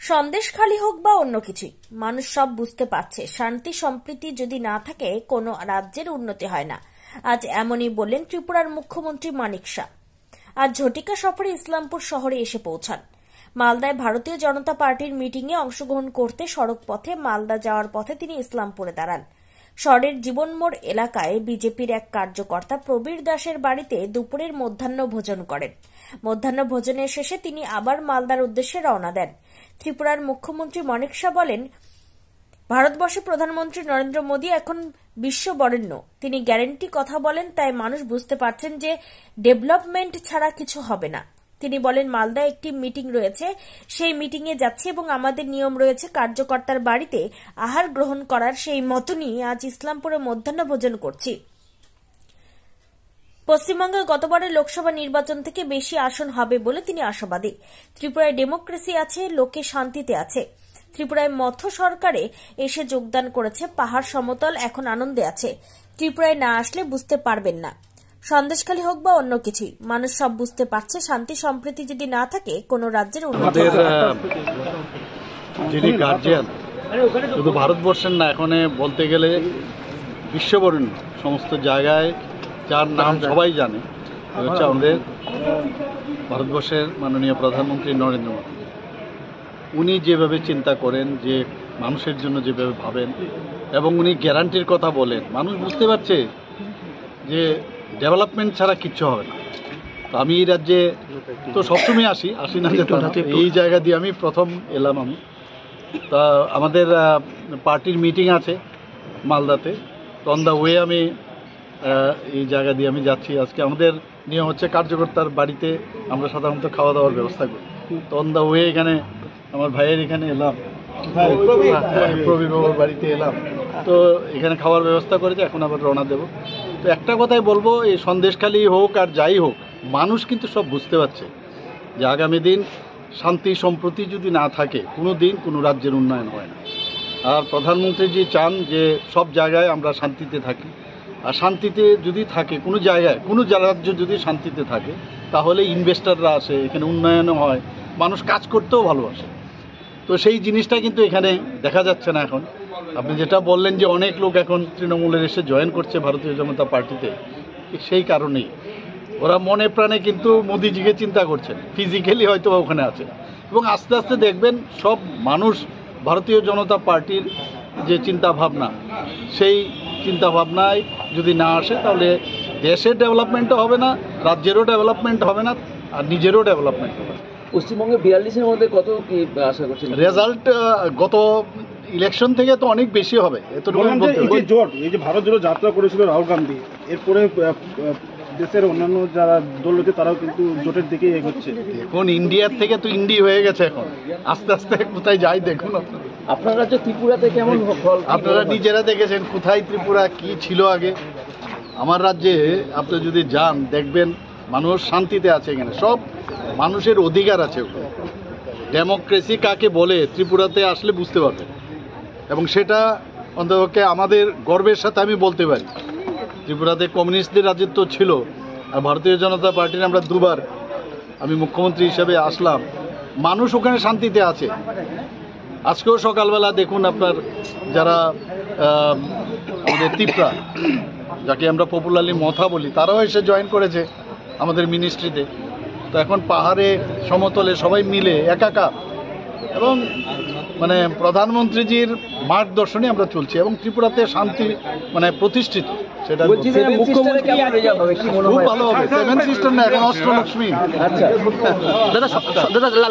সন্দেশখালী হোক বা অন্য কিছুই, মানুষ সব বুঝতে পারছে শান্তি সম্প্রীতি যদি না থাকে কোনো রাজ্যের উন্নতি হয় না। আজ এমনই বললেন ত্রিপুরার মুখ্যমন্ত্রী মানিক শাহ। আজ ঝটিকা সফরে ইসলামপুর শহরে এসে পৌঁছান। মালদায় ভারতীয় জনতা পার্টির মিটিংয়ে অংশগ্রহণ করতে সড়ক পথে মালদা যাওয়ার পথে তিনি ইসলামপুরে দাঁড়ান। শহরের জীবনমোড় এলাকায় বিজেপির এক কার্যকর্তা প্রবীর দাসের বাড়িতে দুপুরের মধ্যাহ্ন ভোজন করেন। মধ্যাহ্ন ভোজনের শেষে তিনি আবার মালদার উদ্দেশ্যে রওনা দেন। ত্রিপুরার মুখ্যমন্ত্রী মানিক শাহ বলেন, ভারতবর্ষে প্রধানমন্ত্রী নরেন্দ্র মোদী এখন বিশ্ববরেণ্য। তিনি গ্যারান্টি কথা বলেন, তাই মানুষ বুঝতে পারছেন যে ডেভেলপমেন্ট ছাড়া কিছু হবে না। তিনি বলেন, মালদায় একটি মিটিং রয়েছে, সেই মিটিংয়ে যাচ্ছি এবং আমাদের নিয়ম রয়েছে কার্যকর্তার বাড়িতে আহার গ্রহণ করার। সেই মতনই আজ ইসলামপুরে মধ্যাহ্ন ভোজন করছি। পশ্চিমবঙ্গে গতবারের লোকসভা নির্বাচন থেকে বেশি আসন হবে বলে তিনি আশাবাদী। ত্রিপুরায় ডেমোক্রেসি আছে, লোকে শান্তিতে আছে। ত্রিপুরায় মধ্য সরকারে এসে যোগদান করেছে, পাহাড় সমতল এখন আনন্দে আছে। ত্রিপুরায় না আসলে বুঝতে পারবেন না। সন্দেশখালী হোক বা অন্য কিছুই, মানুষ সব বুঝতে পারছে শান্তি সম্প্রীতি যদি না থাকে কোনো রাজ্যের উন্নতি হবে না। যিনি গার্জিয়ান শুধু ভারতবর্ষের না, এখন বলতে গেলে বিশ্ববরেণ্য, সমস্ত জায়গায় যার নাম সবাই জানে, হচ্ছে আমাদের ভারতবর্ষের মাননীয় প্রধানমন্ত্রী নরেন্দ্র মোদী। উনি যেভাবে চিন্তা করেন, যে মানুষের জন্য যেভাবে ভাবেন, এবং উনি গ্যারান্টির কথা বলেন, মানুষ বুঝতে পারছে যে ডেভেলপমেন্ট ছাড়া কিচ্ছু হবে না। তো আমি এই রাজ্যে তো সবসময় আসি না, এই জায়গা দিয়ে আমি প্রথম এলাম। আমি তা আমাদের পার্টির মিটিং আছে মালদাতে, তো অন দ্য ওয়ে আমি এই জায়গা দিয়ে আমি যাচ্ছি। আজকে আমাদের নিয়ম হচ্ছে কার্যকর্তার বাড়িতে আমরা সাধারণত খাওয়া দাওয়ার ব্যবস্থা করি। তো অন দ্য ওয়ে এখানে আমার ভাইয়ের এখানে এলাম, প্রবীর বাবুর বাড়িতে এলাম, তো এখানে খাওয়ার ব্যবস্থা করেছে, এখন আবার রওনা দেব। তো একটা কথাই বলবো, এই সন্দেশখালী হোক আর যাই হোক, মানুষ কিন্তু সব বুঝতে পারছে যে আগামী দিন শান্তি সম্প্রীতি যদি না থাকে কোনো দিন কোনো রাজ্যের উন্নয়ন হয় না। আর প্রধানমন্ত্রীজি চান যে সব জায়গায় আমরা শান্তিতে থাকি, আর শান্তিতে যদি থাকে কোনো জায়গায়, কোনো রাজ্য যদি শান্তিতে থাকে, তাহলে ইনভেস্টররা আসে, এখানে উন্নয়নও হয়, মানুষ কাজ করতেও ভালোবাসে। তো সেই জিনিসটা কিন্তু এখানে দেখা যাচ্ছে না। এখন আপনি যেটা বললেন যে অনেক লোক এখন তৃণমূলের এসে জয়েন করছে ভারতীয় জনতা পার্টিতে, সেই কারণেই ওরা মনে প্রাণে কিন্তু মোদিজিকে চিন্তা করছেন, ফিজিক্যালি হয়তো ওখানে আছে। এবং আস্তে আস্তে দেখবেন সব মানুষ ভারতীয় জনতা পার্টির যে চিন্তা ভাবনা, সেই চিন্তা ভাবনায় যদি না আসে, তাহলে দেশের ডেভেলপমেন্টও হবে না, রাজ্যেরও ডেভেলপমেন্ট হবে না, আর নিজেরও ডেভেলপমেন্ট হবে না। পশ্চিমবঙ্গে 42-এর মধ্যে কত কি আশা করছেন রেজাল্ট? গত ইলেকশন থেকে তো অনেক বেশি হবে, এতটুকু বলতে। এই যে ভারত জোড়ো যাত্রা করেছিল রাহুল গান্ধী, এরপরে দেশের অন্যান্য যারা দল রয়েছে তারাও কিন্তু জোটের দিকে এগোচ্ছে। এখন ইন্ডিয়ার থেকে তো ইন্ডি হয়ে গেছে, এখন আস্তে আস্তে কোথায় যায় দেখুন। আপনার রাজ্য ত্রিপুরাতে কেমন ফল আপনারা নিজেরা দেখেছেন, কোথায় ত্রিপুরা কি ছিল আগে। আমার রাজ্যে আপনি যদি যান দেখবেন মানুষ শান্তিতে আছে, এখানে সব মানুষের অধিকার আছে। ডেমোক্রেসি কাকে বলে ত্রিপুরাতে আসলে বুঝতে পারবেন, এবং সেটা অন্ততপক্ষে আমাদের গর্বের সাথে আমি বলতে পারি। ত্রিপুরাতে কমিউনিস্টদের রাজত্ব ছিল, আর ভারতীয় জনতা পার্টির আমরা দুবার আমি মুখ্যমন্ত্রী হিসেবে আসলাম, মানুষ ওখানে শান্তিতে আছে। আজকেও সকালবেলা দেখুন আপনার যারা আমাদের ত্রিপুরা, যাকে আমরা পপুলারলি মথা বলি, তারাও এসে জয়েন করেছে আমাদের মিনিস্ট্রিতে। তো এখন পাহাড়ে সমতলে সবাই মিলে একাকার, এবং মানে প্রধানমন্ত্রীজির মার্গদর্শনে আমরা চলছি, এবং ত্রিপুরাতে শান্তি মানে প্রতিষ্ঠিত। সেটা খুব ভালো হবে। 7 সিস্টার না, এখন অষ্টলক্ষ্মী। আচ্ছা দাদা,